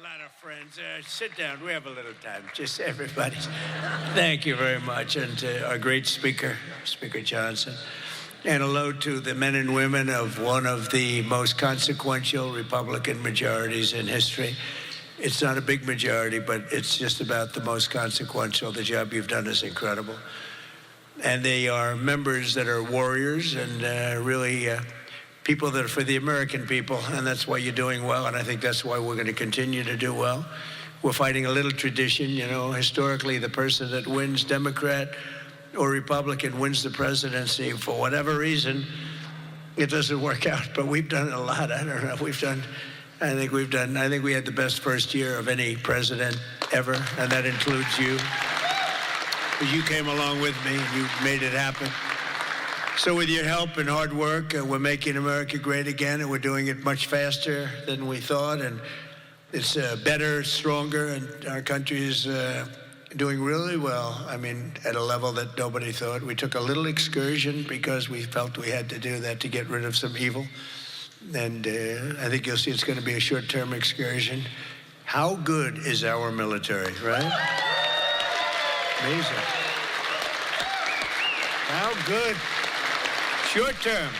a lot of friends. Sit down. We have a little time. Just everybody. Thank you very much. And to our great speaker, Speaker Johnson. And hello to the men and women of one of the most consequential Republican majorities in history. It's not a big majority, but it's just about the most consequential. The job you've done is incredible. And they are members that are warriors and really people that are for the American people, and that's why you're doing well, and I think that's why we're going to continue to do well. We're fighting a little tradition, you know, historically the person that wins, Democrat or Republican, wins the presidency. For whatever reason, it doesn't work out, but we've done a lot. I don't know, I think we had the best first year of any president ever, and that includes you. You came along with me, and you made it happen. So with your help and hard work, we're making America great again, and we're doing it much faster than we thought, and it's better, stronger, and our country is doing really well. I mean, at a level that nobody thought. We took a little excursion because we felt we had to do that to get rid of some evil, and I think you'll see it's going to be a short-term excursion. How good is our military, right? Amazing. How good? Short term.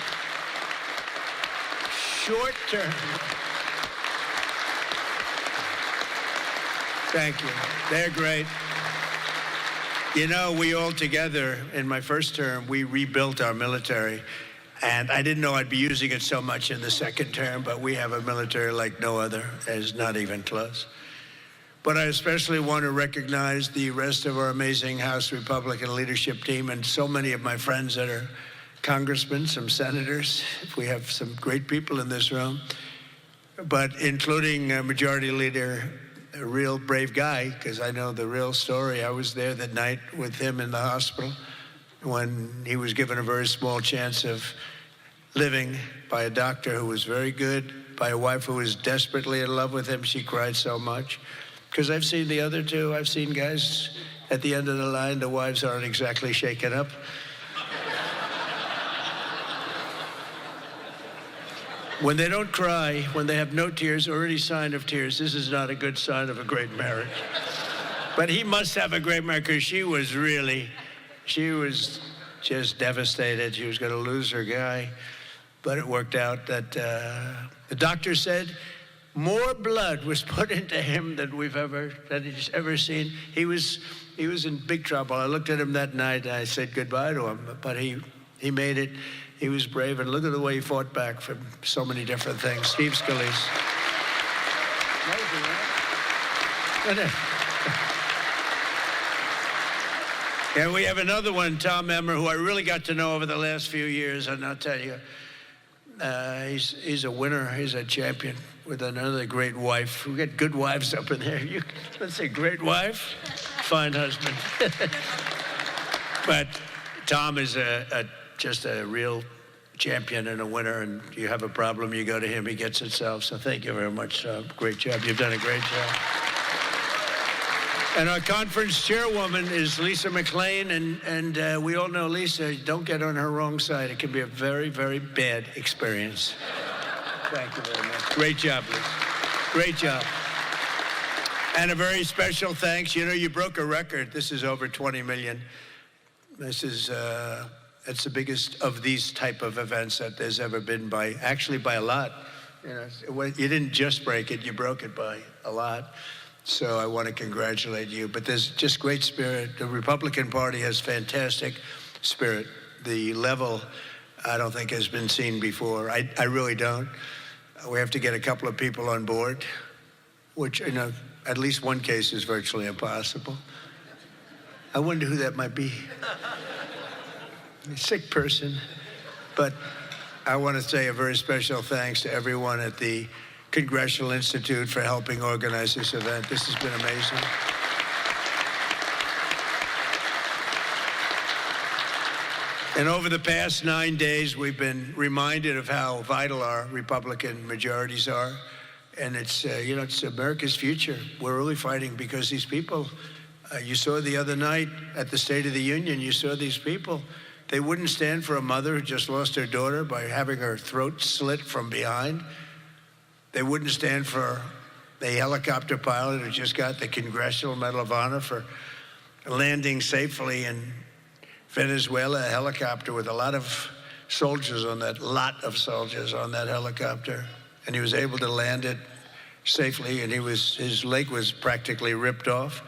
Short term. Thank you. They're great. You know, we all together, in my first term, we rebuilt our military. And I didn't know I'd be using it so much in the second term, but we have a military like no other. It's not even close. But I especially want to recognize the rest of our amazing House Republican leadership team and so many of my friends that are congressmen, some senators. We have some great people in this room, but including Majority Leader, a real brave guy, because I know the real story. I was there that night with him in the hospital when he was given a very small chance of living by a doctor who was very good, by a wife who was desperately in love with him. She cried so much. Because I've seen the other two. I've seen guys at the end of the line, the wives aren't exactly shaken up. When they don't cry, when they have no tears or any sign of tears, this is not a good sign of a great marriage. But he must have a great marriage, because she was just devastated. She was going to lose her guy. But it worked out that the doctor said more blood was put into him than he's ever seen. He was in big trouble. I looked at him that night and I said goodbye to him, but he made it. He was brave, and look at the way he fought back from so many different things. Steve Scalise. And we have another one, Tom Emmer, who I really got to know over the last few years, and I'll tell you, he's a winner. He's a champion with another great wife. We got good wives up in there. Let's say great wife, fine husband. But Tom is just a real champion and a winner, and you have a problem, you go to him, he gets it solved. So thank you very much, Tom. Great job. You've done a great job. And our conference chairwoman is Lisa McLean, and we all know Lisa. Don't get on her wrong side. It can be a very, very bad experience. Thank you very much. Great job, Lisa. Great job. And a very special thanks. You know, you broke a record. This is over 20 million. This is, it's the biggest of these type of events that there's ever been by a lot. You know, you didn't just break it, you broke it by a lot. So I want to congratulate you. But there's just great spirit. The Republican Party has fantastic spirit. The level, I don't think, has been seen before. I really don't. We have to get a couple of people on board, which, you know, at least one case is virtually impossible. I wonder who that might be. A sick person. But I want to say a very special thanks to everyone at the Congressional Institute for helping organize this event. This has been amazing. And over the past 9 days, we've been reminded of how vital our Republican majorities are. And it's, you know, it's America's future. We're really fighting because these people, you saw the other night at the State of the Union, you saw these people. They wouldn't stand for a mother who just lost her daughter by having her throat slit from behind. They wouldn't stand for the helicopter pilot who just got the Congressional Medal of Honor for landing safely in Venezuela, a helicopter with a lot of soldiers on that helicopter. And he was able to land it safely, and his leg was practically ripped off.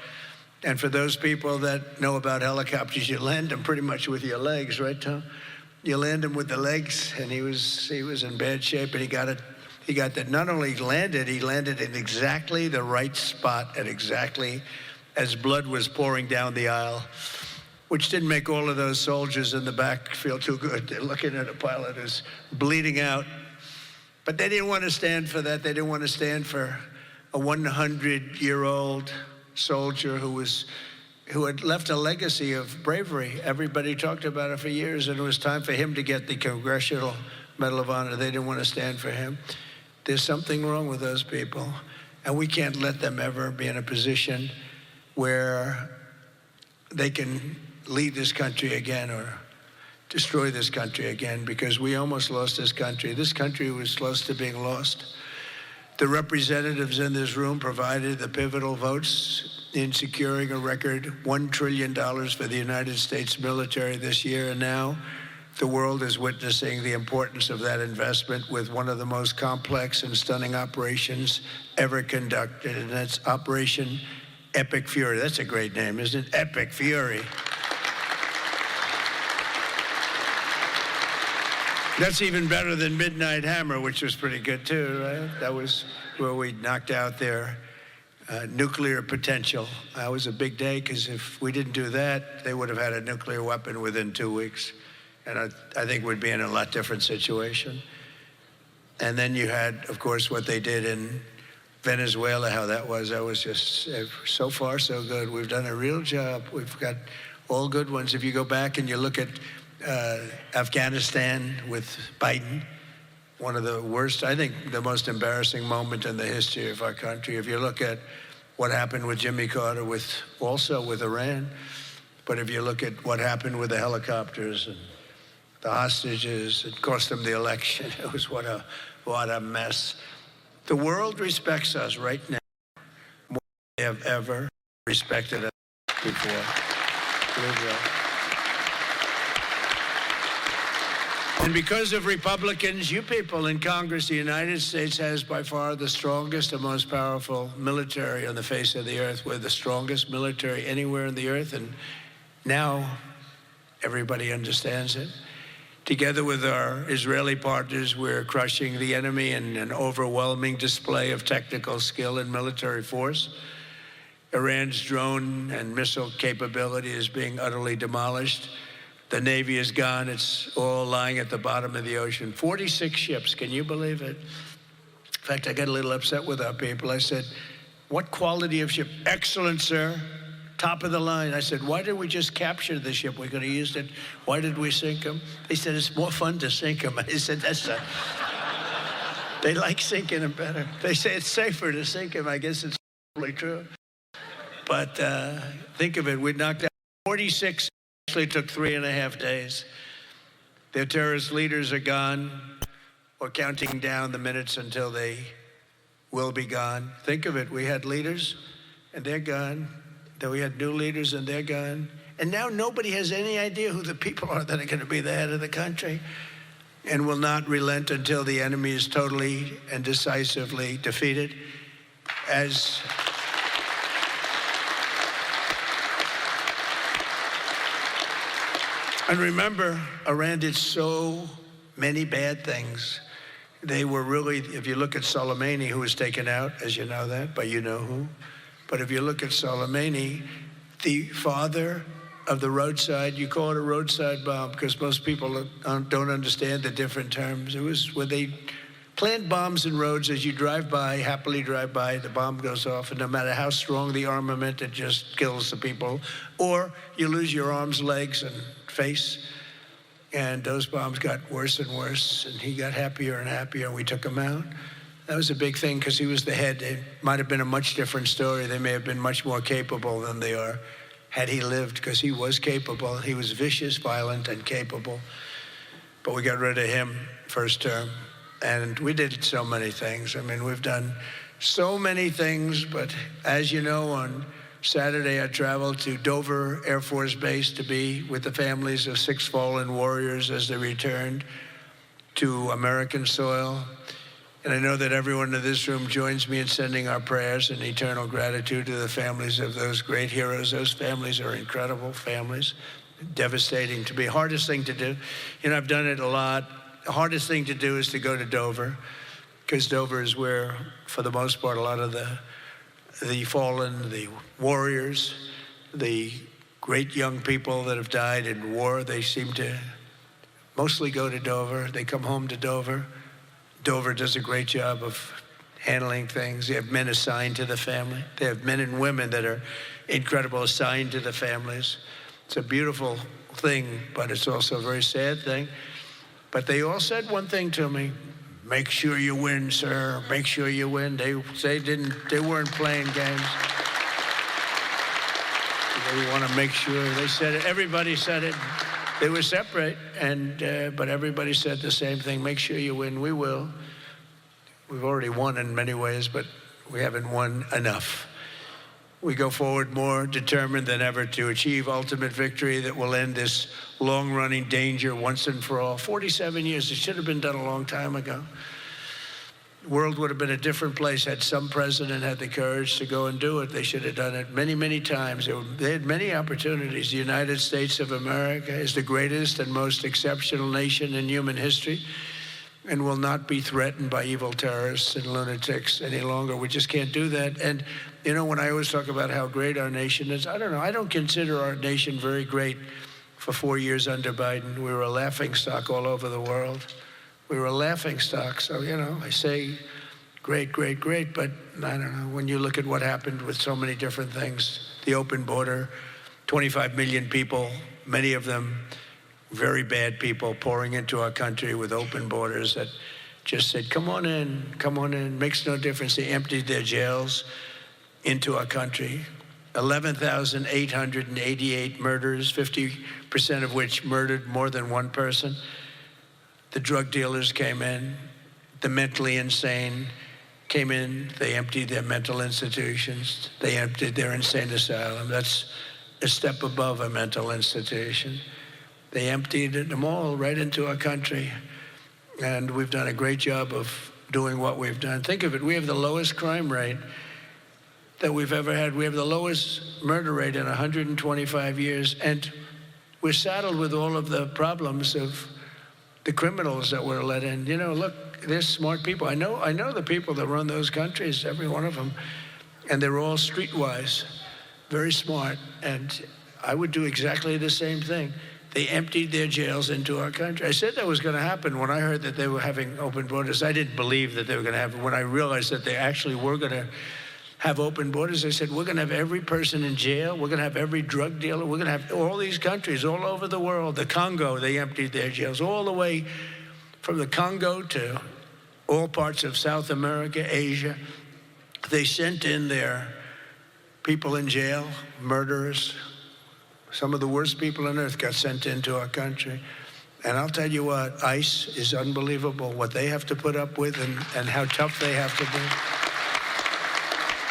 And for those people that know about helicopters, you land them pretty much with your legs, right, Tom? You land him with the legs, and he was in bad shape, and he got that. Not only landed, he landed in exactly the right spot at exactly as blood was pouring down the aisle, which didn't make all of those soldiers in the back feel too good. They're looking at a pilot who's bleeding out. But they didn't want to stand for that. They didn't want to stand for a 100-year-old soldier who had left a legacy of bravery. Everybody talked about it for years, and it was time for him to get the Congressional Medal of Honor. They didn't want to stand for him. There's something wrong with those people, and we can't let them ever be in a position where they can lead this country again or destroy this country again, because we almost lost this country. This country was close to being lost. The representatives in this room provided the pivotal votes in securing a record $1 trillion for the United States military this year, and now the world is witnessing the importance of that investment with one of the most complex and stunning operations ever conducted, and that's Operation Epic Fury. That's a great name, isn't it? Epic Fury. That's even better than Midnight Hammer, which was pretty good too, right? That was where we knocked out their nuclear potential. That was a big day, because if we didn't do that, they would have had a nuclear weapon within 2 weeks. And I think we'd be in a lot different situation. And then you had, of course, what they did in Venezuela, how that was just so far so good. We've done a real job. We've got all good ones. If you go back and you look at Afghanistan with Biden, one of the worst, I think the most embarrassing moment in the history of our country. If you look at what happened with Jimmy Carter, also with Iran, but if you look at what happened with the helicopters and the hostages, it cost them the election. It was what a mess. The world respects us right now more than they have ever respected us before. And because of Republicans, you people in Congress, the United States has by far the strongest and most powerful military on the face of the earth. We're the strongest military anywhere in the earth, and now everybody understands it. Together with our Israeli partners, we're crushing the enemy in an overwhelming display of technical skill and military force. Iran's drone and missile capability is being utterly demolished. The Navy is gone. It's all lying at the bottom of the ocean. 46 ships, can you believe it? In fact, I got a little upset with our people. I said, what quality of ship? Excellent, sir. Top of the line. I said, why did we just capture the ship? We could have used it. Why did we sink them? They said, it's more fun to sink them. I said, they like sinking them better. They say it's safer to sink them. I guess it's probably true. But think of it, we knocked out 46. Actually took 3.5 days. Their terrorist leaders are gone, or counting down the minutes until they will be gone. Think of it, we had leaders and they're gone. Then we had new leaders and they're gone. And now nobody has any idea who the people are that are going to be the head of the country, and will not relent until the enemy is totally and decisively defeated. And remember, Iran did so many bad things. They were really, if you look at Soleimani, who was taken out, as you know that, but you know who. But if you look at Soleimani, the father of the roadside, you call it a roadside bomb because most people don't understand the different terms. It was where they plant bombs in roads. As you drive by, happily drive by, the bomb goes off, and no matter how strong the armament, it just kills the people. Or you lose your arms, legs, and face. And those bombs got worse and worse, and he got happier and happier, and we took him out. That was a big thing because he was the head. It might have been a much different story. They may have been much more capable than they are had he lived, because he was capable. He was vicious, violent, and capable. But we got rid of him first term. And we did so many things. I mean, we've done So many things, but as you know, on Saturday I traveled to Dover Air Force Base to be with the families of 6 fallen warriors as they returned to American soil. And I know that everyone in this room joins me in sending our prayers and eternal gratitude to the families of those great heroes. Those families are incredible families, devastating to be. Hardest thing to do, you know, I've done it a lot. The hardest thing to do is to go to Dover, because Dover is where, for the most part, a lot of the fallen, the warriors, the great young people that have died in war, they seem to mostly go to Dover. They come home to Dover. Dover does a great job of handling things. They have men assigned to the family. They have men and women that are incredible, assigned to the families. It's a beautiful thing, but it's also a very sad thing. But they all said one thing to me: make sure you win, sir. Make sure you win. They weren't playing games. They want to make sure. They said it. Everybody said it. They were separate, but everybody said the same thing: make sure you win. We will. We've already won in many ways, but we haven't won enough. We go forward more determined than ever to achieve ultimate victory that will end this long-running danger once and for all. 47 years, it should have been done a long time ago. The world would have been a different place had some president had the courage to go and do it. They should have done it many, many times. They had many opportunities. The United States of America is the greatest and most exceptional nation in human history, and will not be threatened by evil terrorists and lunatics any longer. We just can't do that. And, you know, when I always talk about how great our nation is, I don't know, I don't consider our nation very great for 4 years under Biden. We were a laughingstock all over the world. We were a laughingstock. So, you know, I say great, great, great, but I don't know, when you look at what happened with so many different things, the open border, 25 million people, many of them very bad people pouring into our country with open borders that just said, come on in, makes no difference. They emptied their jails into our country. 11,888 murders, 50% of which murdered more than one person. The drug dealers came in, the mentally insane came in, they emptied their mental institutions, they emptied their insane asylum. That's a step above a mental institution. They emptied them all right into our country. And we've done a great job of doing what we've done. Think of it, we have the lowest crime rate that we've ever had. We have the lowest murder rate in 125 years. And we're saddled with all of the problems of the criminals that were let in. You know, look, they're smart people. I know the people that run those countries, every one of them. And they're all streetwise, very smart. And I would do exactly the same thing. They emptied their jails into our country. I said that was going to happen when I heard that they were having open borders. I didn't believe that they were going to have it. When I realized that they actually were going to have open borders, I said, we're going to have every person in jail. We're going to have every drug dealer. We're going to have all these countries all over the world. The Congo, they emptied their jails all the way from the Congo to all parts of South America, Asia. They sent in their people in jail, murderers. Some of the worst people on earth got sent into our country. And I'll tell you what, ICE is unbelievable, what they have to put up with and how tough they have to be.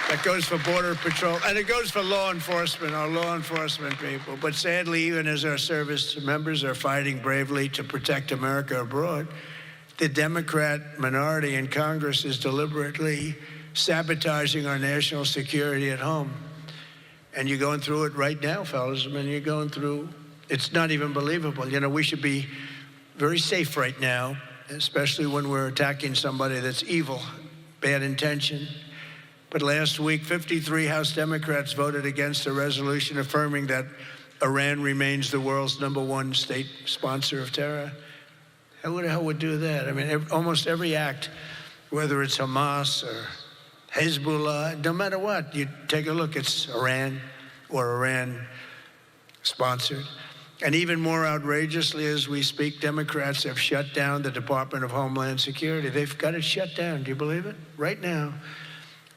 That goes for Border Patrol, and it goes for law enforcement, our law enforcement people. But sadly, even as our service members are fighting bravely to protect America abroad, the Democrat minority in Congress is deliberately sabotaging our national security at home. And you're going through it right now, fellas. I mean, you're going through, it's not even believable. You know, we should be very safe right now, especially when we're attacking somebody that's evil, bad intention. But last week, 53 House Democrats voted against a resolution affirming that Iran remains the world's #1 state sponsor of terror. Who the hell would do that? I mean, almost every act, whether it's Hamas or Hezbollah, no matter what, you take a look, it's Iran or Iran sponsored. And even more outrageously, as we speak, Democrats have shut down the Department of Homeland Security. They've got it shut down. Do you believe it? Right now.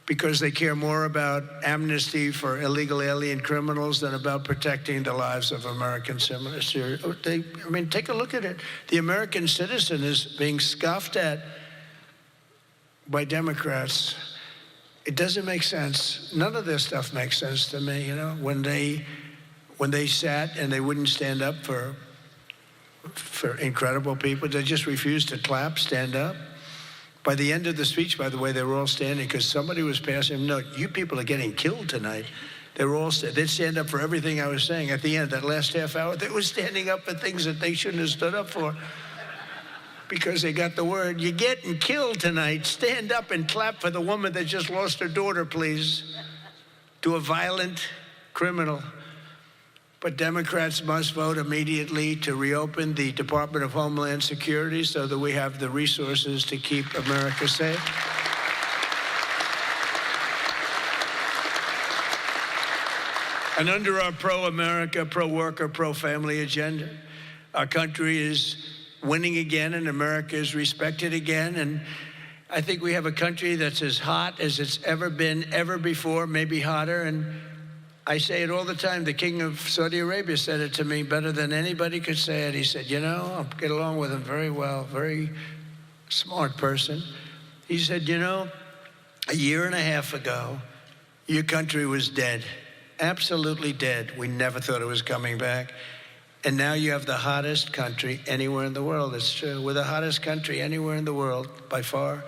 Because they care more about amnesty for illegal alien criminals than about protecting the lives of American citizens. I mean, take a look at it. The American citizen is being scoffed at by Democrats. It doesn't make sense. None of this stuff makes sense to me, you know, when they sat and they wouldn't stand up for incredible people. They just refused to clap, stand up. By the end of the speech, by the way, they were all standing because somebody was passing them. No, you people are getting killed tonight. They were all they'd stand up for everything I was saying. At the end, that last half hour, they were standing up for things that they shouldn't have stood up for because they got the word, you're getting killed tonight. Stand up and clap for the woman that just lost her daughter, please, to a violent criminal. But Democrats must vote immediately to reopen the Department of Homeland Security so that we have the resources to keep America safe. And under our pro-America, pro-worker, pro-family agenda, our country is winning again and America is respected again. And I think we have a country that's as hot as it's ever been, ever before, maybe hotter. And I say it all the time. The king of Saudi Arabia said it to me better than anybody could say it. He said, you know, I get along with him very well, very smart person. He said, you know, a year and a half ago, your country was dead, absolutely dead. We never thought it was coming back. And now you have the hottest country anywhere in the world. It's true. We're the hottest country anywhere in the world, by far.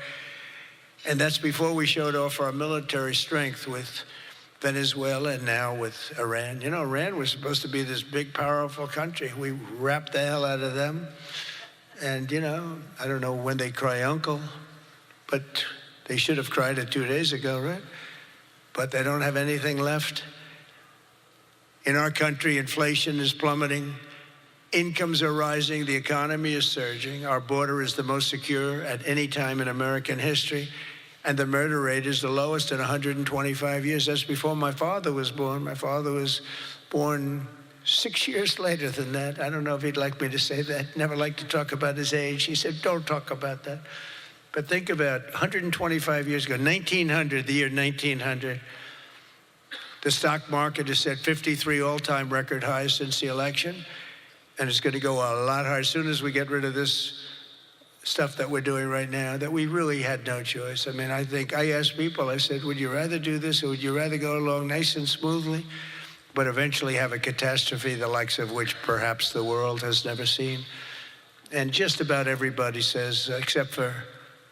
And that's before we showed off our military strength with Venezuela and now with Iran. You know, Iran was supposed to be this big, powerful country. We wrapped the hell out of them. And, you know, I don't know when they cry uncle, but they should have cried it 2 days ago, right? But they don't have anything left. In our country, inflation is plummeting. Incomes are rising. The economy is surging. Our border is the most secure at any time in American history. And the murder rate is the lowest in 125 years. That's before my father was born. My father was born 6 years later than that. I don't know if he'd like me to say that. Never liked to talk about his age. He said, don't talk about that. But think about 125 years ago, 1900, the year 1900, the stock market has set 53 all-time record highs since the election, and it's going to go a lot higher as soon as we get rid of this stuff that we're doing right now, that we really had no choice. I mean, I think I asked people, I said, would you rather do this or would you rather go along nice and smoothly, but eventually have a catastrophe the likes of which perhaps the world has never seen? And just about everybody says, except for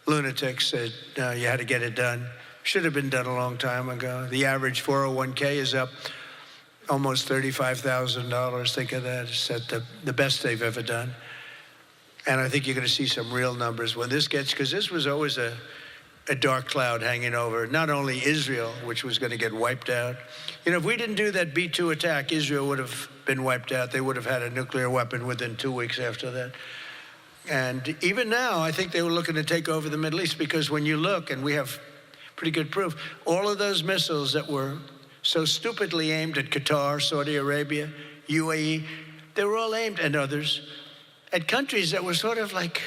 lunatics, said, no, you had to get it done. Should have been done a long time ago. The average 401k is up almost $35,000. Think of that. It's at the best they've ever done. And I think you're going to see some real numbers when this gets, because this was always a dark cloud hanging over not only Israel, which was going to get wiped out. You know, if we didn't do that B-2 attack, Israel would have been wiped out. They would have had a nuclear weapon within 2 weeks after that. And even now, I think they were looking to take over the Middle East, because when you look, and we have pretty good proof, all of those missiles that were so stupidly aimed at Qatar, Saudi Arabia, UAE, they were all aimed, and others, at countries that were sort of like,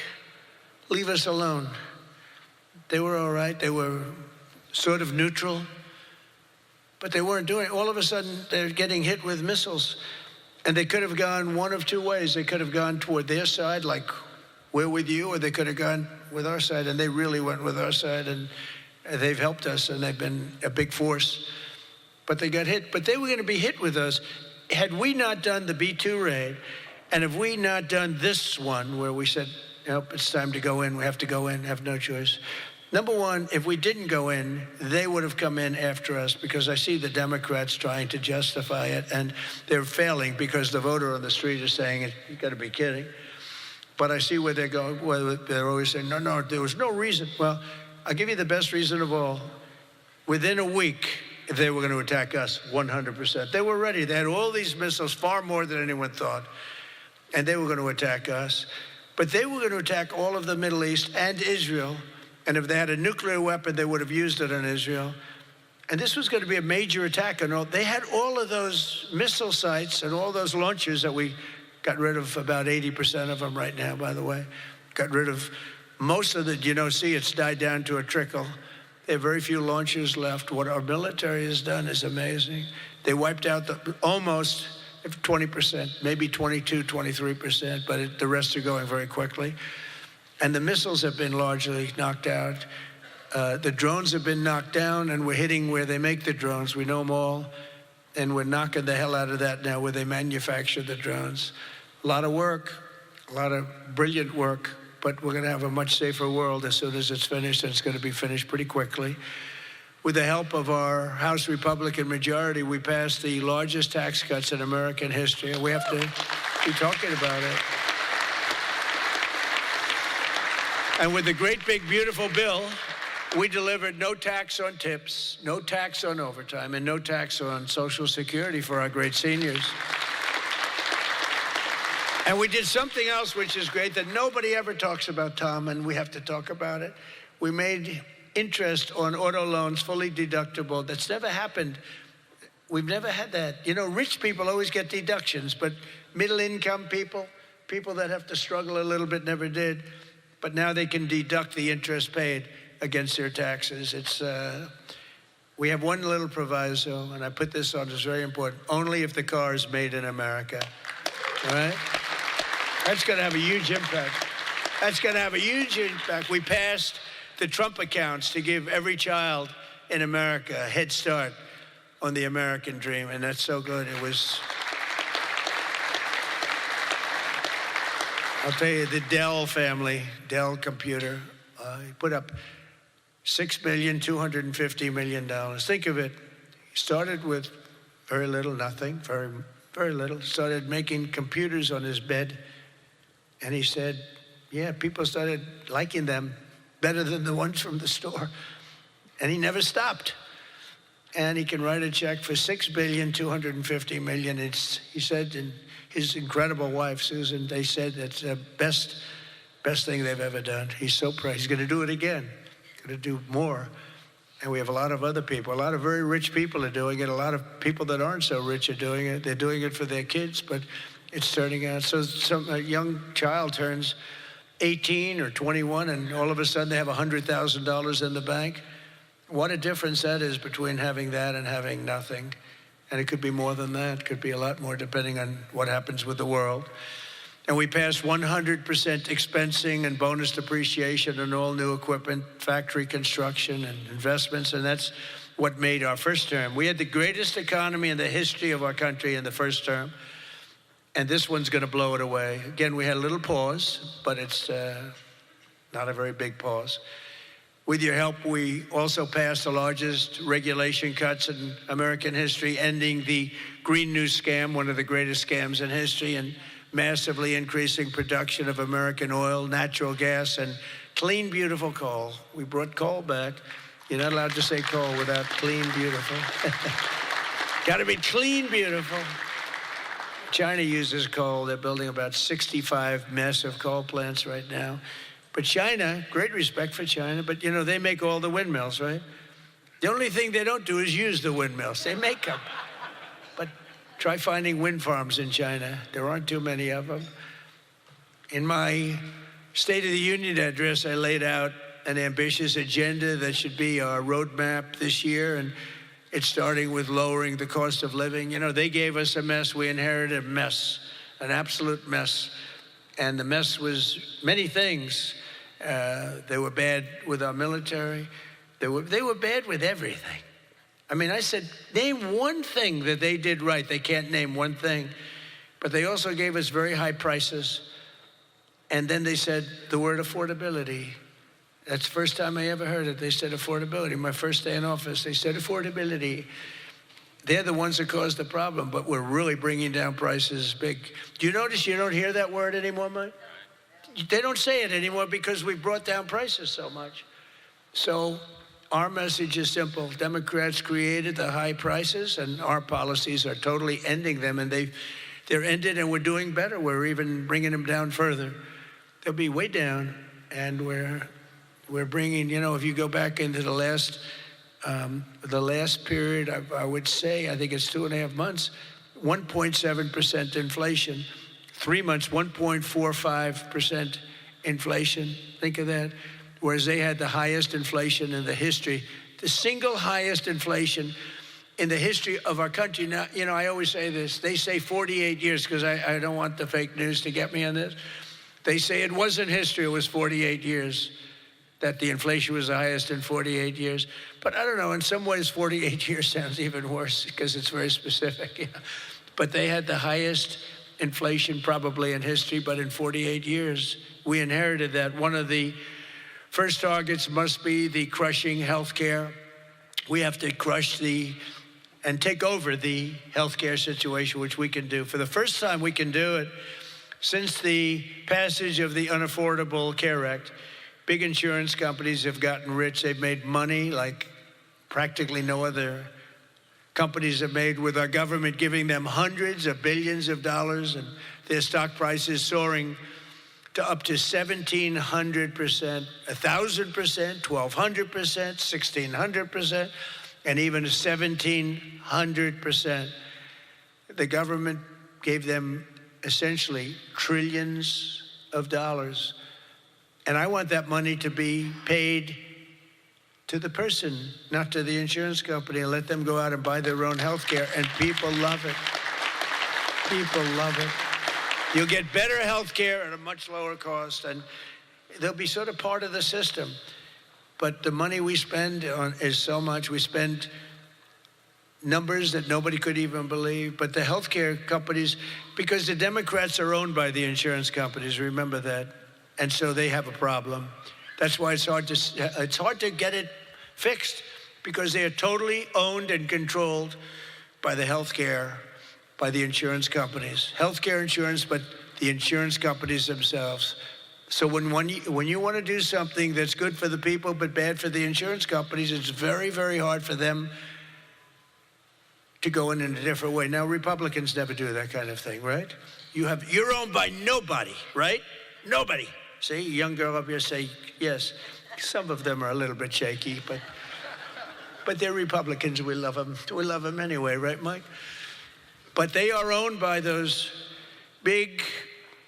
leave us alone. They were all right. They were sort of neutral, but they weren't doing it. All of a sudden, they're getting hit with missiles. And they could have gone one of two ways. They could have gone toward their side, like we're with you, or they could have gone with our side. And they really went with our side, and they've helped us, and they've been a big force. But they got hit. But they were going to be hit with us. Had we not done the B-2 raid, and if we not done this one where we said, nope, it's time to go in, we have to go in, have no choice. Number one, if we didn't go in, they would have come in after us, because I see the Democrats trying to justify it, and they're failing because the voter on the street is saying, you got to be kidding. But I see where they're going, where they're always saying, no, there was no reason. Well, I'll give you the best reason of all. Within a week, if they were going to attack us, 100%. They were ready. They had all these missiles, far more than anyone thought, and they were going to attack us. But they were going to attack all of the Middle East and Israel, and if they had a nuclear weapon, they would have used it on Israel. And this was going to be a major attack. And they had all of those missile sites and all those launchers that we got rid of, about 80% of them right now, by the way. Got rid of most of the, see, it's died down to a trickle. There are very few launchers left. What our military has done is amazing. They wiped out almost 20%, maybe 22, 23%, but the rest are going very quickly. And the missiles have been largely knocked out. The drones have been knocked down, and we're hitting where they make the drones. We know them all, and we're knocking the hell out of that now where they manufacture the drones. A lot of work, a lot of brilliant work, but we're going to have a much safer world as soon as it's finished, and it's going to be finished pretty quickly. With the help of our House Republican majority, we passed the largest tax cuts in American history, and we have to be talking about it. And with the great, big, beautiful bill, we delivered no tax on tips, no tax on overtime, and no tax on Social Security for our great seniors. And we did something else which is great that nobody ever talks about, Tom, and we have to talk about it. We made interest on auto loans fully deductible. That's never happened. We've never had that. You know, rich people always get deductions, but middle-income people, people that have to struggle a little bit, never did. But now they can deduct the interest paid against their taxes. We have one little proviso, and I put this on, it's very important, only if the car is made in America, all right? That's gonna have a huge impact. That's gonna have a huge impact. We passed the Trump accounts to give every child in America a head start on the American dream, and that's so good. It was, I'll tell you, the Dell family, Dell computer, put up $6,250 million. Think of it. He started with very little, nothing, very, very little. Started making computers on his bed, and he said, yeah, people started liking them better than the ones from the store. And he never stopped. And he can write a check for $6,250 million. He said, and his incredible wife, Susan, they said it's the best thing they've ever done. He's so proud. He's going to do it again. Going to do more. And we have a lot of other people. A lot of very rich people are doing it. A lot of people that aren't so rich are doing it. They're doing it for their kids, but it's turning out. So a young child turns 18 or 21, and all of a sudden they have $100,000 in the bank. What a difference that is between having that and having nothing. And it could be more than that. It could be a lot more depending on what happens with the world. And we passed 100% expensing and bonus depreciation on all new equipment, factory construction and investments, and that's what made our first term. We had the greatest economy in the history of our country in the first term. And this one's going to blow it away. Again, we had a little pause, but it's not a very big pause. With your help, we also passed the largest regulation cuts in American history, ending the Green New Scam, one of the greatest scams in history, and massively increasing production of American oil, natural gas, and clean, beautiful coal. We brought coal back. You're not allowed to say coal without clean, beautiful. Got to be clean, beautiful. China uses coal. They're building about 65 massive coal plants right now. But China, great respect for China, but you know, they make all the windmills, right? The only thing they don't do is use the windmills. They make them. But try finding wind farms in China. There aren't too many of them. In my State of the Union address, I laid out an ambitious agenda that should be our roadmap this year, and it's starting with lowering the cost of living. You know, they gave us a mess. We inherited a mess, an absolute mess. And the mess was many things. They were bad with our military. They were bad with everything. I mean, I said, name one thing that they did right. They can't name one thing. But they also gave us very high prices. And then they said the word affordability. That's the first time I ever heard it. They said affordability. My first day in office, they said affordability. They're the ones that caused the problem, but we're really bringing down prices big. Do you notice you don't hear that word anymore, Mike? They don't say it anymore because we've brought down prices so much. So our message is simple. Democrats created the high prices, and our policies are totally ending them, and they're ended, and we're doing better. We're even bringing them down further. They'll be way down, and we're bringing, you know, if you go back into the last period, I would say, I think it's 2.5 months, 1.7% inflation. 3 months, 1.45% inflation. Think of that. Whereas they had the highest inflation in the history, the single highest inflation in the history of our country. Now, you know, I always say this. They say 48 years because I don't want the fake news to get me on this. They say it wasn't history, it was 48 years. that the inflation was the highest in 48 years. But I don't know, in some ways, 48 years sounds even worse because it's very specific. Yeah. But they had the highest inflation probably in history, but in 48 years, we inherited that. One of the first targets must be the crushing healthcare. We have to crush and take over the healthcare situation, which we can do. For the first time, we can do it since the passage of the Unaffordable Care Act. Big insurance companies have gotten rich. They've made money like practically no other companies have made, with our government giving them hundreds of billions of dollars, and their stock prices soaring to up to 1,700%, 1,000%, 1,200%, 1,600%, and even 1,700%. The government gave them essentially trillions of dollars. And I want that money to be paid to the person, not to the insurance company, and let them go out and buy their own health care. And people love it. People love it. You'll get better health care at a much lower cost, and they'll be sort of part of the system. But the money we spend is so much. We spend numbers that nobody could even believe. But the healthcare companies, because the Democrats are owned by the insurance companies, remember that. And so they have a problem. That's why it's hard to get it fixed, because they are totally owned and controlled by the healthcare, by the insurance companies. Healthcare insurance, but the insurance companies themselves. So when you want to do something that's good for the people but bad for the insurance companies, it's very, very hard for them to go in a different way. Now, Republicans never do that kind of thing, right? You're owned by nobody, right? Nobody. See, a young girl up here say yes. Some of them are a little bit shaky, but they're Republicans. We love them. We love them anyway, right, Mike? But they are owned by those big,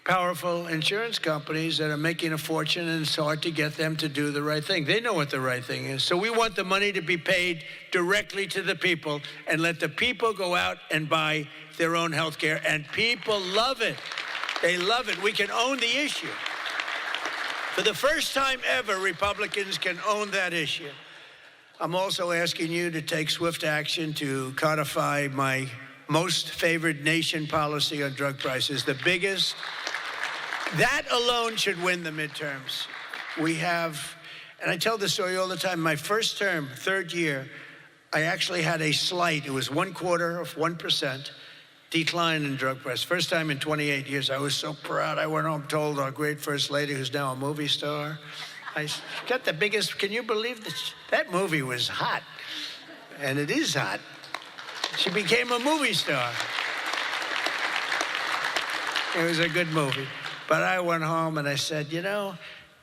powerful insurance companies that are making a fortune, and it's hard to get them to do the right thing. They know what the right thing is. So we want the money to be paid directly to the people and let the people go out and buy their own health care. And people love it. They love it. We can own the issue. For the first time ever, Republicans can own that issue. I'm also asking you to take swift action to codify my most favored nation policy on drug prices, the biggest. That alone should win the midterms. We have, and I tell this story all the time, my first term, third year, I actually had a slight, it was 0.25% decline in drug prices. First time in 28 years. I was so proud. I went home, told our great first lady, who's now a movie star, I got the biggest, can you believe this? That movie was hot, and it is hot. She became a movie star. It was a good movie. But I went home and I said, you know,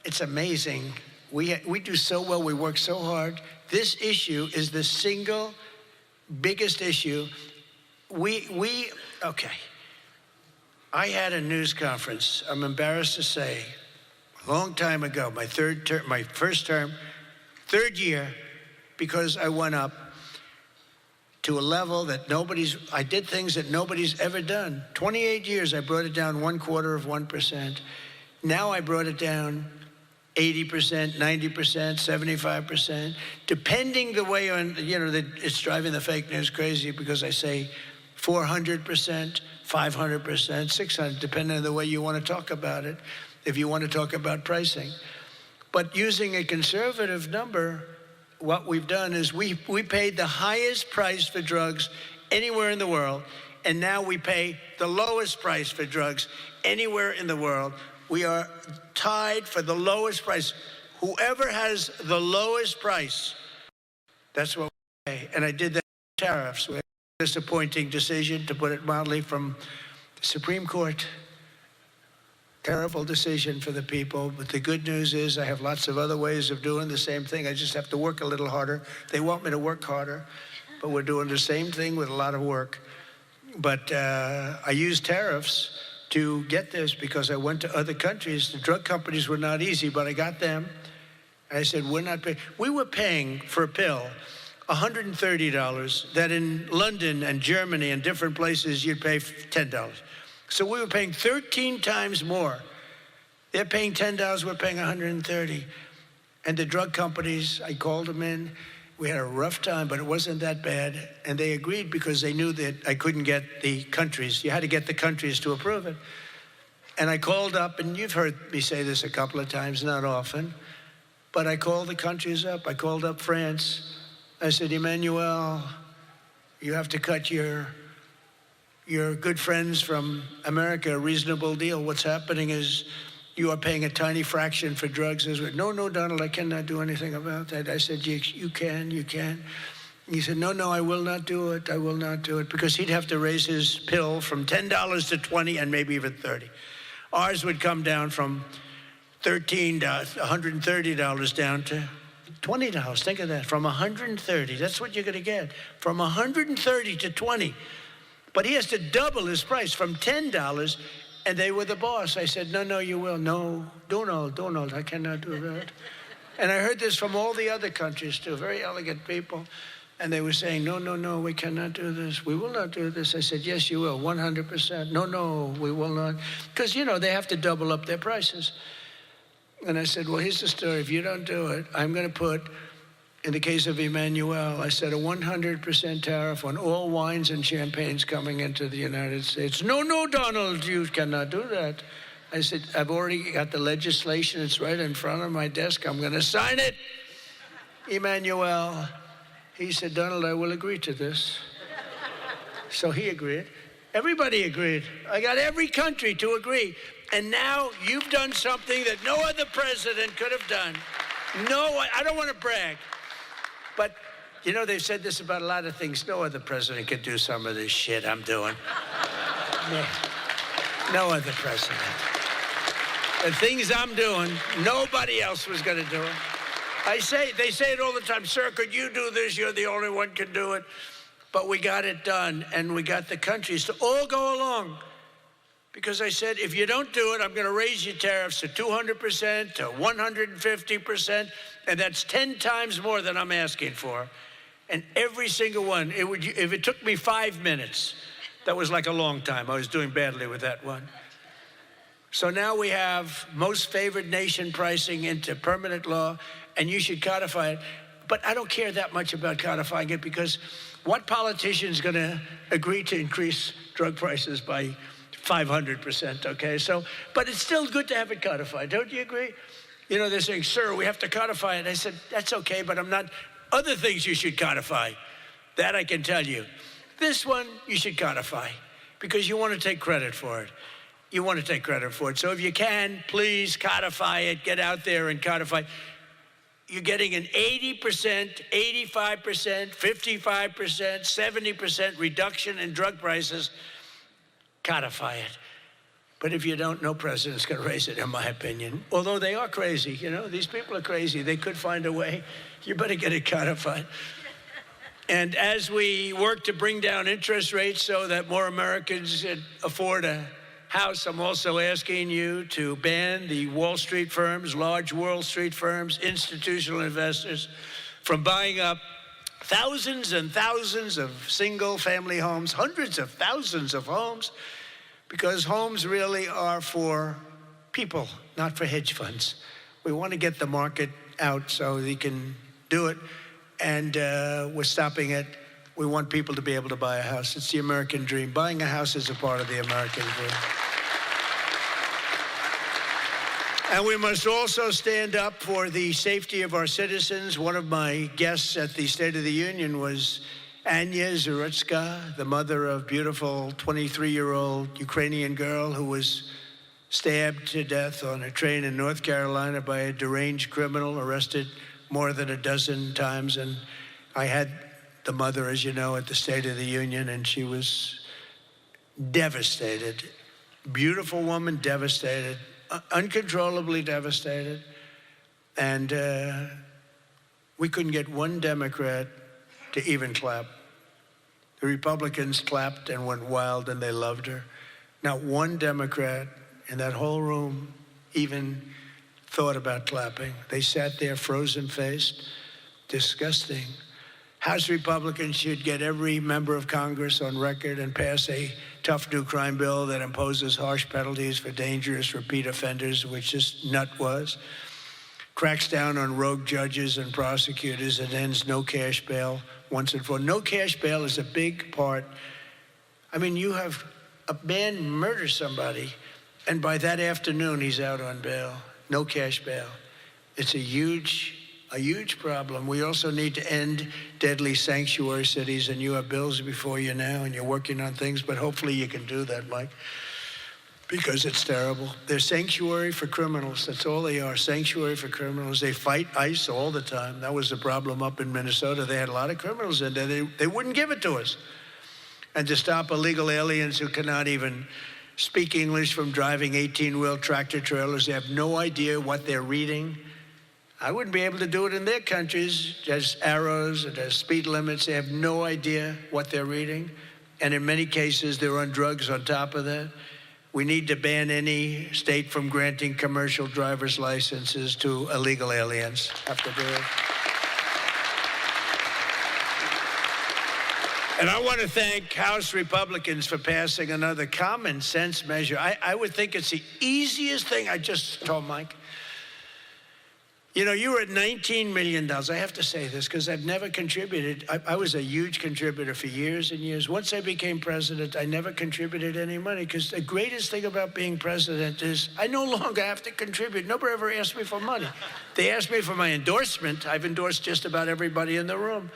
it's amazing. We do so well. We work so hard. This issue is the single biggest issue. Okay. I had a news conference, I'm embarrassed to say, a long time ago, my first term, third year, because I went up to a level that I did things that nobody's ever done. 28 years, I brought it down 0.25%. Now I brought it down 80%, 90%, 75%, depending the way it's driving the fake news crazy, because I say 400%, 500%, 600, depending on the way you want to talk about it, if you want to talk about pricing. But using a conservative number, what we've done is we paid the highest price for drugs anywhere in the world, and now we pay the lowest price for drugs anywhere in the world. We are tied for the lowest price. Whoever has the lowest price, that's what we pay. And I did that with tariffs. We had a disappointing decision, to put it mildly, from the Supreme Court. Terrible decision for the people, but the good news is I have lots of other ways of doing the same thing. I just have to work a little harder. They want me to work harder, but we're doing the same thing with a lot of work. But I used tariffs to get this because I went to other countries. The drug companies were not easy, but I got them. I said, we're not paying. We were paying for a pill $130 that in London and Germany and different places you'd pay $10. So we were paying 13 times more. They're paying $10, we're paying $130. And the drug companies, I called them in. We had a rough time, but it wasn't that bad. And they agreed because they knew that I couldn't get the countries. You had to get the countries to approve it. And I called up, and you've heard me say this a couple of times, not often, but I called the countries up. I called up France. I said, Emmanuel, you have to cut your good friends from America a reasonable deal. What's happening is you are paying a tiny fraction for drugs. No, Donald, I cannot do anything about that. I said, you can. He said, no, I will not do it. I will not do it. Because he'd have to raise his pill from $10 to $20 and maybe even $30. Ours would come down from $13 to $130 down to $20. Think of that, from $130. That's what you're going to get, from $130 to $20. But he has to double his price from $10, and they were the boss. I said, no, you will. No, Donald, I cannot do that. And I heard this from all the other countries, too, very elegant people. And they were saying, no, we cannot do this. We will not do this. I said, yes, you will, 100%. No, we will not. Because, they have to double up their prices. And I said, well, here's the story. If you don't do it, I'm going to put, in the case of Emmanuel, I said a 100% tariff on all wines and champagnes coming into the United States. No, Donald, you cannot do that. I said, I've already got the legislation. It's right in front of my desk. I'm going to sign it. Emmanuel, he said, Donald, I will agree to this. So he agreed. Everybody agreed. I got every country to agree. And now you've done something that no other president could have done. No, I don't want to brag. But, they've said this about a lot of things. No other president could do some of this shit I'm doing. No other president. The things I'm doing, nobody else was going to do it. They say it all the time, sir, could you do this? You're the only one can do it. But we got it done, and we got the countries to all go along. Because I said, if you don't do it, I'm going to raise your tariffs to 200%, to 150%, and that's 10 times more than I'm asking for. And every single one, if it took me 5 minutes, that was like a long time. I was doing badly with that one. So now we have most favored nation pricing into permanent law, and you should codify it. But I don't care that much about codifying it, because what politician is going to agree to increase drug prices by 500%, okay? So, but it's still good to have it codified. Don't you agree? They're saying, sir, we have to codify it. I said, that's okay, but I'm not. Other things you should codify. That I can tell you. This one, you should codify, because you want to take credit for it. You want to take credit for it. So if you can, please codify it. Get out there and codify. You're getting an 80%, 85%, 55%, 70% reduction in drug prices. Codify it. But if you don't, no president's going to raise it, in my opinion. Although they are crazy, these people are crazy. They could find a way. You better get it codified. And as we work to bring down interest rates so that more Americans can afford a house, I'm also asking you to ban the Wall Street firms, large Wall Street firms, institutional investors, from buying up thousands and thousands of single-family homes, hundreds of thousands of homes, because homes really are for people, not for hedge funds. We want to get the market out so they can do it, and we're stopping it. We want people to be able to buy a house. It's the American dream. Buying a house is a part of the American dream. And we must also stand up for the safety of our citizens. One of my guests at the State of the Union was Anya Zarutska, the mother of beautiful 23-year-old Ukrainian girl who was stabbed to death on a train in North Carolina by a deranged criminal, arrested more than a dozen times. And I had the mother, as you know, at the State of the Union, and she was devastated. Beautiful woman, devastated, uncontrollably devastated. And we couldn't get one Democrat to even clap. The Republicans clapped and went wild, and they loved her. Not one Democrat in that whole room even thought about clapping. They sat there frozen-faced, disgusting. House Republicans should get every member of Congress on record and pass a tough new crime bill that imposes harsh penalties for dangerous repeat offenders, which this nut was. cracks down on rogue judges and prosecutors, and ends no cash bail once and for all. No cash bail is a big part. I mean, you have a man murder somebody, and by that afternoon, he's out on bail. No cash bail. It's a huge problem. We also need to end deadly sanctuary cities, and you have bills before you now, and you're working on things, but hopefully you can do that, Mike, because it's terrible. They're sanctuary for criminals. That's all they are, sanctuary for criminals. They fight ICE all the time. That was the problem up in Minnesota. They had a lot of criminals in there. They wouldn't give it to us. And to stop illegal aliens who cannot even speak English from driving 18-wheel tractor trailers. They have no idea what they're reading. I wouldn't be able to do it in their countries. There's arrows, there's speed limits. They have no idea what they're reading. And in many cases, they're on drugs on top of that. We need to ban any state from granting commercial driver's licenses to illegal aliens. Have to do it. And I want to thank House Republicans for passing another common sense measure. I would think it's the easiest thing. I just told Mike. You know, you were at $19 million. I have to say this because I've never contributed. I was a huge contributor for years and years. Once I became president, I never contributed any money because the greatest thing about being president is I no longer have to contribute. Nobody ever asked me for money. They asked me for my endorsement. I've endorsed just about everybody in the room.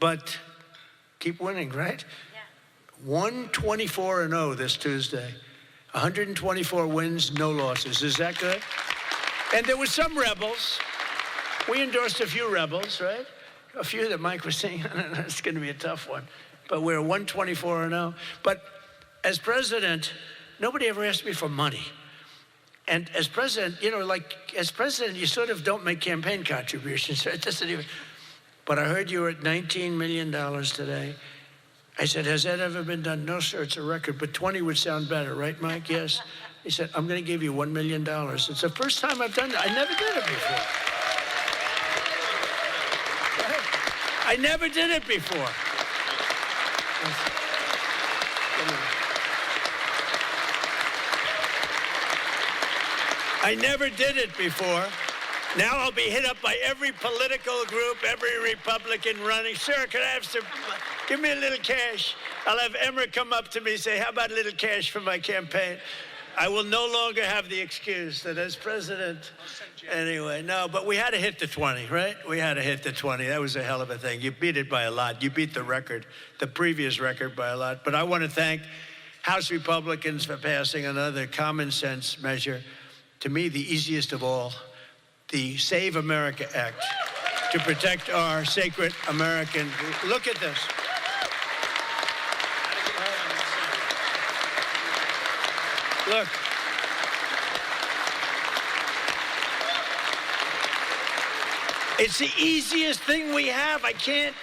But keep winning, right? Yeah. 124-0 this Tuesday. 124 wins, no losses. Is that good? And there were some rebels. We endorsed a few rebels, right? A few that Mike was saying, it's going to be a tough one. But we're 124-0. But as president, nobody ever asked me for money. And as president, you know, like as president, you sort of don't make campaign contributions. So it doesn't even. But I heard you were at $19 million today. I said, has that ever been done? No, sir, it's a record, but 20 would sound better, right, Mike? Yes. He said, I'm going to give you $1 million. It's the first time I've done that. I never did it before. I never did it before. I never did it before. Now I'll be hit up by every political group, every Republican running. Sir, can I have some, give me a little cash. I'll have Emmer come up to me and say, how about a little cash for my campaign? I will no longer have the excuse that as president, anyway, no, but we had to hit the 20, right? We had to hit the 20. That was a hell of a thing. You beat it by a lot. You beat the record, the previous record by a lot. But I want to thank House Republicans for passing another common sense measure. To me, the easiest of all, the Save America Act to protect our sacred American. Look at this. Look. It's the easiest thing we have. I can't,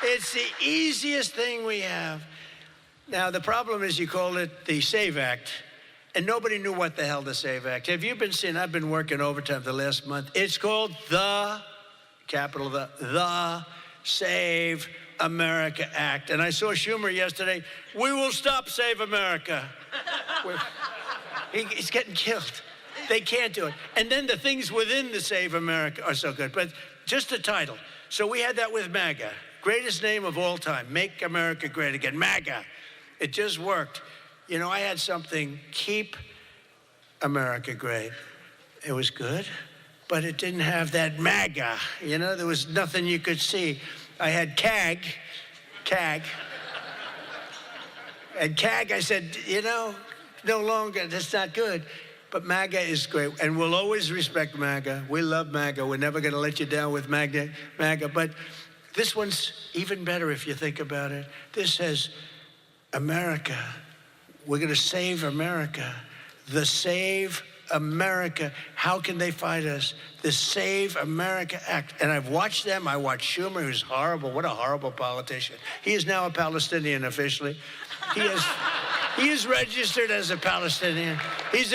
it's the easiest thing we have. Now, the problem is you call it the SAVE Act, and nobody knew what the hell the SAVE Act. Have you been seeing, I've been working overtime the last month. It's called the, capital the Save America Act. And I saw Schumer yesterday, we will stop Save America. He's getting killed. They can't do it. And then the things within the Save America are so good. But just the title. So we had that with MAGA. Greatest name of all time. Make America Great Again. MAGA. It just worked. You know, I had something, Keep America Great. It was good, but it didn't have that MAGA. You know, there was nothing you could see. I had CAG. And CAG, I said, you know, no longer, that's not good. But MAGA is great, and we'll always respect MAGA. We love MAGA. We're never going to let you down with MAGA. But this one's even better if you think about it. This says, America. We're going to save America. The Save America. How can they fight us? The Save America Act. And I've watched them. I watched Schumer, who's horrible. What a horrible politician. He is now a Palestinian officially. He is registered as a Palestinian. He's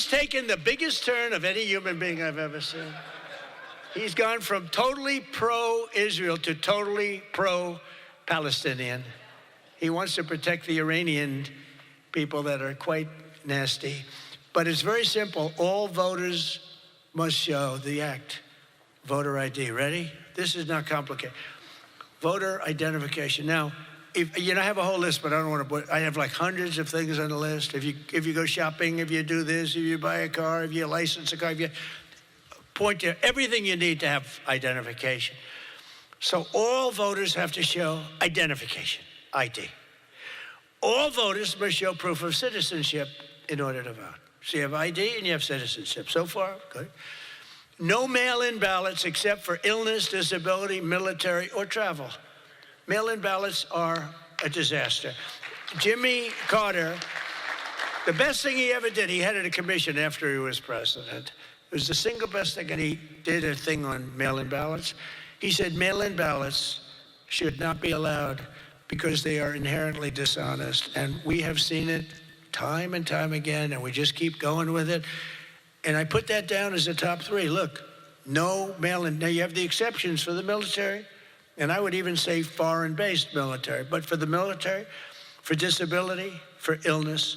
taken the biggest turn of any human being I've ever seen. He's gone from totally pro-Israel to totally pro-Palestinian. He wants to protect the Iranian people that are quite nasty. But it's very simple. All voters must show the act, voter ID. Ready? This is not complicated. Voter identification. Now, I have a whole list, but I don't want to put, I have like hundreds of things on the list. If you go shopping, if you do this, if you buy a car, if you license a car, if you point to everything you need to have identification. So all voters have to show identification, ID. All voters must show proof of citizenship in order to vote. So you have ID and you have citizenship. So far, good. No mail-in ballots except for illness, disability, military, or travel. Mail-in ballots are a disaster. Jimmy Carter, the best thing he ever did, he headed a commission after he was president. It was the single best thing, and he did a thing on mail-in ballots. He said mail-in ballots should not be allowed because they are inherently dishonest. And we have seen it time and time again, and we just keep going with it. And I put that down as a top 3. Look, no mail-in. Now, you have the exceptions for the military, and I would even say foreign-based military. But for the military, for disability, for illness,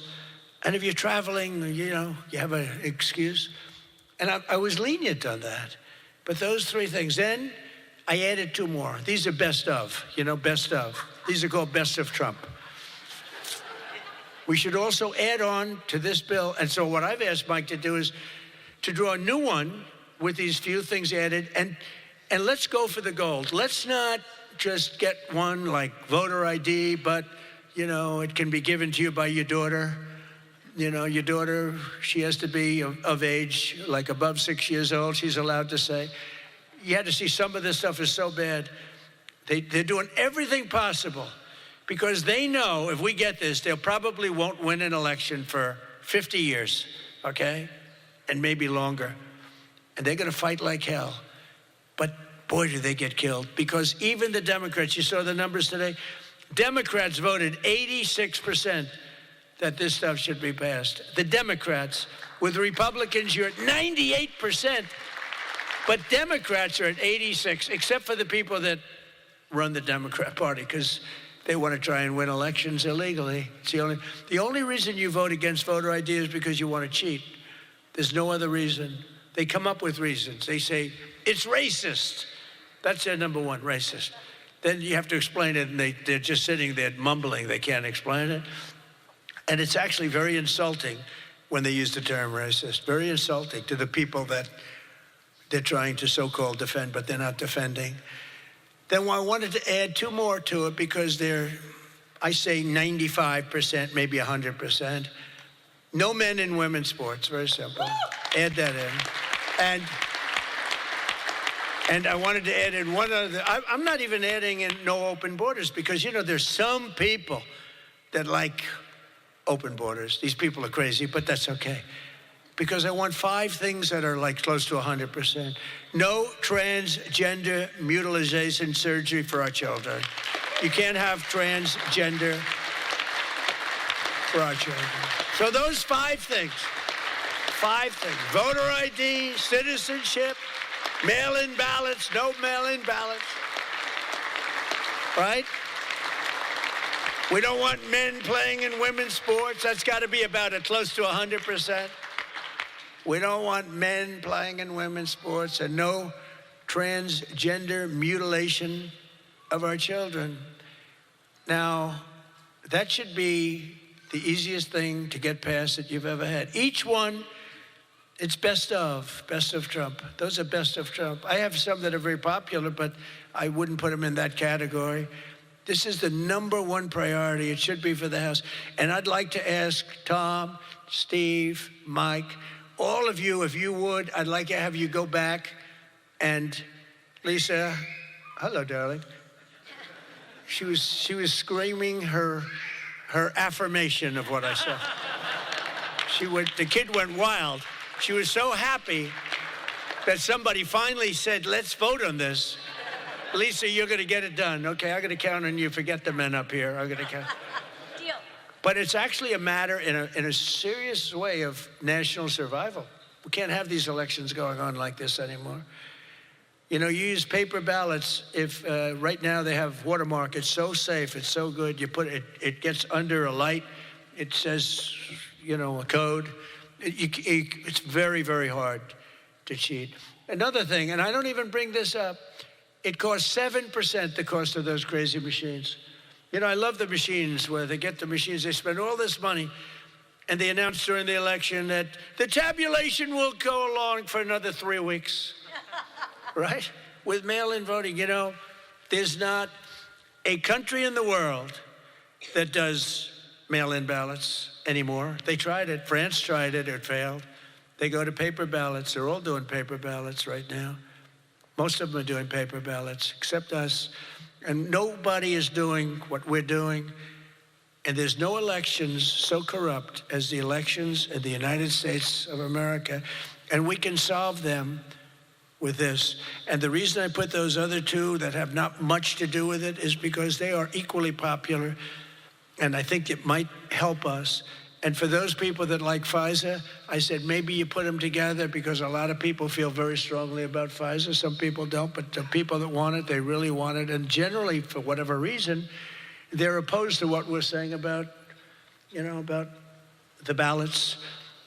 and if you're traveling, you have an excuse. And I was lenient on that. But those 3 things. Then I added 2 more. These are best of, best of. These are called best of Trump. We should also add on to this bill. And so what I've asked Mike to do is to draw a new one with these few things added. And let's go for the gold. Let's not just get one like voter ID, but, it can be given to you by your daughter. Your daughter, she has to be of age, like above 6 years old, she's allowed to say. You had to see some of this stuff is so bad. They're doing everything possible because they know if we get this, they probably won't win an election for 50 years, okay? And maybe longer. And they're going to fight like hell. But boy, do they get killed. Because even the Democrats, you saw the numbers today, Democrats voted 86% that this stuff should be passed. The Democrats, with Republicans, you're at 98%. But Democrats are at 86, except for the people that run the Democrat Party, because they want to try and win elections illegally. It's the only reason you vote against voter ID is because you want to cheat. There's no other reason. They come up with reasons. They say, it's racist. That's their number one, racist. Then you have to explain it, and they're just sitting there mumbling. They can't explain it. And it's actually very insulting when they use the term racist. Very insulting to the people that they're trying to so-called defend, but they're not defending. Then I wanted to add 2 more to it because I say 95%, maybe 100%. No men in women's sports, very simple. Add that in. And I wanted to add in one other, I'm not even adding in no open borders because, there's some people that like open borders. These people are crazy, but that's okay. Because I want 5 things that are like close to 100%. No transgender mutilation surgery for our children. You can't have transgender for our children. So those 5 things. 5 things. Voter ID, citizenship, mail-in ballots, no mail-in ballots. Right? We don't want men playing in women's sports. That's got to be about close to 100%. We don't want men playing in women's sports and no transgender mutilation of our children. Now, that should be the easiest thing to get past that you've ever had. Each one, it's best of Trump. Those are best of Trump. I have some that are very popular, but I wouldn't put them in that category. This is the number 1 priority. It should be for the House. And I'd like to ask Tom, Steve, Mike, all of you, if you would, I'd like to have you go back and Lisa, hello, darling. She was screaming her affirmation of what I said. The kid went wild. She was so happy that somebody finally said, let's vote on this. Lisa, you're going to get it done. Okay, I'm going to count on you. Forget the men up here. I'm going to count. Deal. But it's actually a matter in a serious way of national survival. We can't have these elections going on like this anymore. You use paper ballots. If right now they have watermark, it's so safe, it's so good. You put it gets under a light. It says, a code. It's very, very hard to cheat. Another thing, and I don't even bring this up, it costs 7% the cost of those crazy machines. You know, I love the machines where they get the machines, they spend all this money, and they announce during the election that the tabulation will go along for another 3 weeks, right? With mail-in voting, you know, there's not a country in the world that does mail-in ballots anymore. They tried it. France tried it. It failed. They go to paper ballots. They're all doing paper ballots right now. Most of them are doing paper ballots, except us. And nobody is doing what we're doing. And there's no elections so corrupt as the elections in the United States of America. And we can solve them with this. And the reason I put those other two that have not much to do with it is because they are equally popular. And I think it might help us. And for those people that like Pfizer, I said, maybe you put them together because a lot of people feel very strongly about Pfizer. Some people don't, but the people that want it, they really want it. And generally, for whatever reason, they're opposed to what we're saying about, you know, about the ballots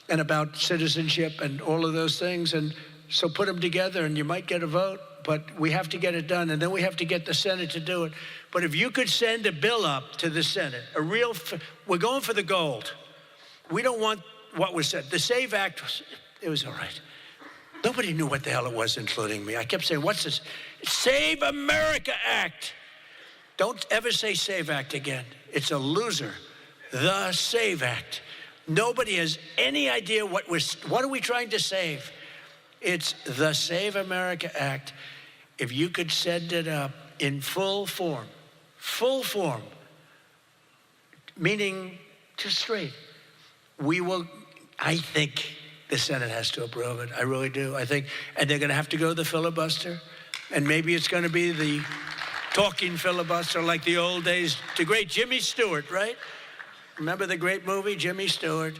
and about citizenship and all of those things. And so put them together and you might get a vote, but we have to get it done. And then we have to get the Senate to do it. But if you could send a bill up to the Senate, we're going for the gold. We don't want what was said. The SAVE Act, it was all right. Nobody knew what the hell it was, including me. I kept saying, what's this? Save America Act. Don't ever say SAVE Act again. It's a loser. The SAVE Act. Nobody has any idea what are we trying to save? It's the Save America Act. If you could send it up in full form, meaning just straight, we will, I think the Senate has to approve it. I really do. I think, and they're going to have to go the filibuster, and maybe it's going to be the talking filibuster like the old days. The great Jimmy Stewart, right? Remember the great movie, Jimmy Stewart?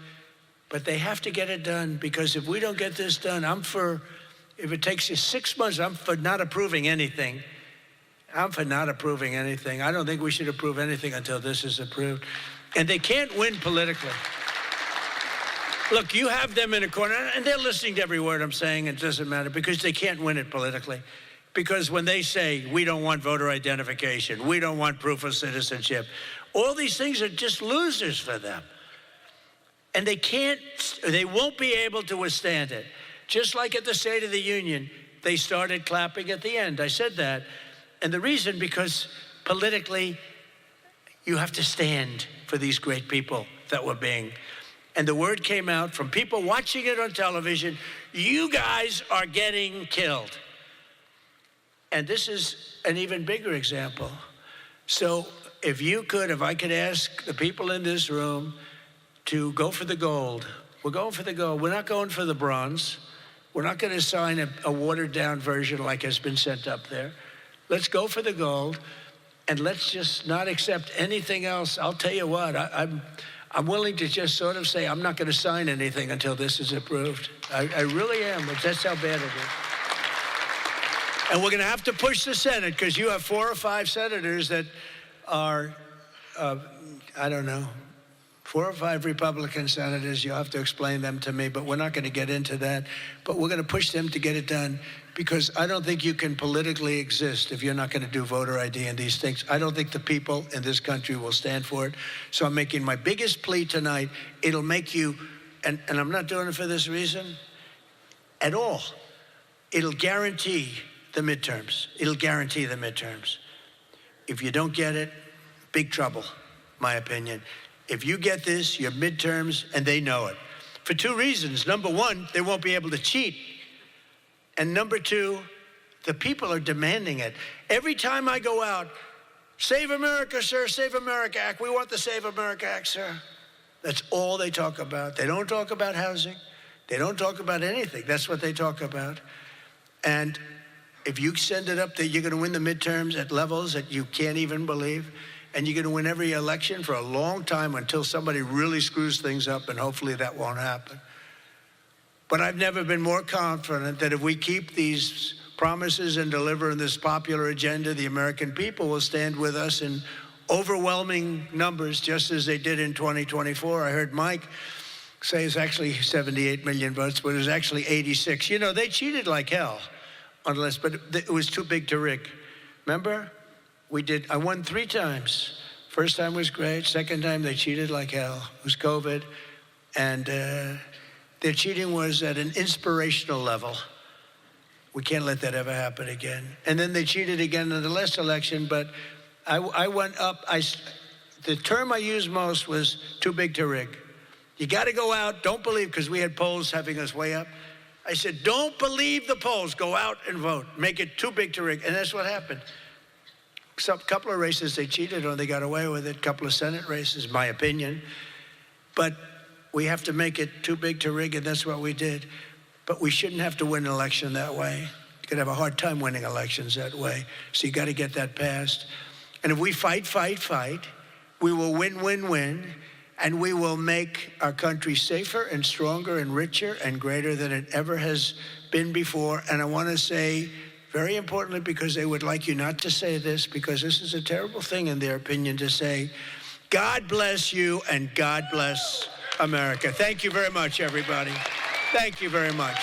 But they have to get it done, because if we don't get this done, if it takes you 6 months, I'm for not approving anything. I'm for not approving anything. I don't think we should approve anything until this is approved. And they can't win politically. Look, you have them in a corner, and they're listening to every word I'm saying, and it doesn't matter, because they can't win it politically. Because when they say, we don't want voter identification, we don't want proof of citizenship, all these things are just losers for them. And they won't be able to withstand it. Just like at the State of the Union, they started clapping at the end. I said that. And the reason, because politically, you have to stand for these great people that were being. And the word came out from people watching it on television, you guys are getting killed. And this is an even bigger example. So if I could ask the people in this room to go for the gold. We're going for the gold. We're not going for the bronze. We're not going to sign a watered-down version like has been sent up there. Let's go for the gold, and let's just not accept anything else. I'll tell you what, I'm willing to just sort of say I'm not going to sign anything until this is approved. I really am. That's how bad it is. And we're going to have to push the Senate, because you have 4 or 5 senators that are, I don't know, 4 or 5 Republican senators. You'll have to explain them to me, but we're not going to get into that. But we're going to push them to get it done, because I don't think you can politically exist if you're not going to do voter ID and these things. I don't think the people in this country will stand for it. So I'm making my biggest plea tonight. It'll make you, and I'm not doing it for this reason at all. It'll guarantee the midterms. It'll guarantee the midterms. If you don't get it, big trouble, my opinion. If you get this, your midterms, and they know it. For 2 reasons. Number 1, they won't be able to cheat. And number 2, the people are demanding it. Every time I go out, Save America, sir, Save America Act. We want the Save America Act, sir. That's all they talk about. They don't talk about housing. They don't talk about anything. That's what they talk about. And if you send it up that you're going to win the midterms at levels that you can't even believe, and you're going to win every election for a long time until somebody really screws things up, and hopefully that won't happen. But I've never been more confident that if we keep these promises and deliver on this popular agenda, the American people will stand with us in overwhelming numbers, just as they did in 2024. I heard Mike say it's actually 78 million votes, but it was actually 86. You know, they cheated like hell on the list, but it was too big to rig. Remember? I won 3 times. First time was great. Second time, they cheated like hell. It was COVID. And their cheating was at an inspirational level. We can't let that ever happen again. And then they cheated again in the last election, but I went up. The term I used most was too big to rig. You got to go out, don't believe, because we had polls having us way up. I said, don't believe the polls, go out and vote. Make it too big to rig. And that's what happened. A couple of races they cheated on, they got away with it. A couple of Senate races, my opinion. But we have to make it too big to rig, and that's what we did. But we shouldn't have to win an election that way. You could have a hard time winning elections that way. So you got to get that passed. And if we fight, we will win, and we will make our country safer and stronger and richer and greater than it ever has been before. And I want to say, very importantly, because they would like you not to say this, because this is a terrible thing in their opinion to say, God bless you and God bless America. Thank you very much, everybody. Thank you very much.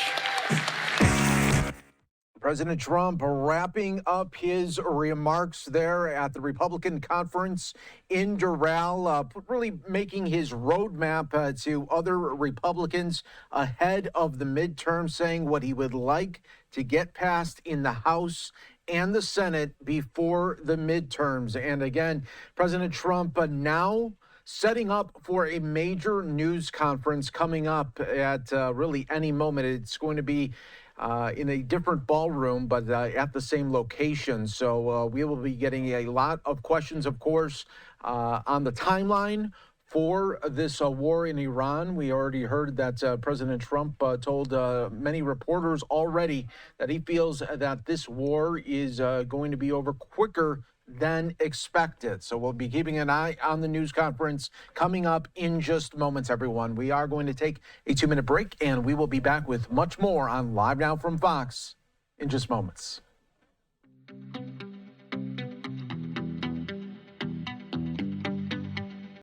President Trump wrapping up his remarks there at the Republican conference in Doral, really making his roadmap to other Republicans ahead of the midterm, saying what he would like to get passed in the House and the Senate before the midterms. And again, President Trump now setting up for a major news conference coming up at really any moment. It's going to be in a different ballroom, but at the same location. So we will be getting a lot of questions, of course, on the timeline for this war in Iran. We already heard that President Trump told many reporters already that he feels that this war is going to be over quicker than expected. So we'll be keeping an eye on the news conference coming up in just moments, everyone. We are going to take a 2-minute break, and we will be back with much more on Live Now from Fox in just moments.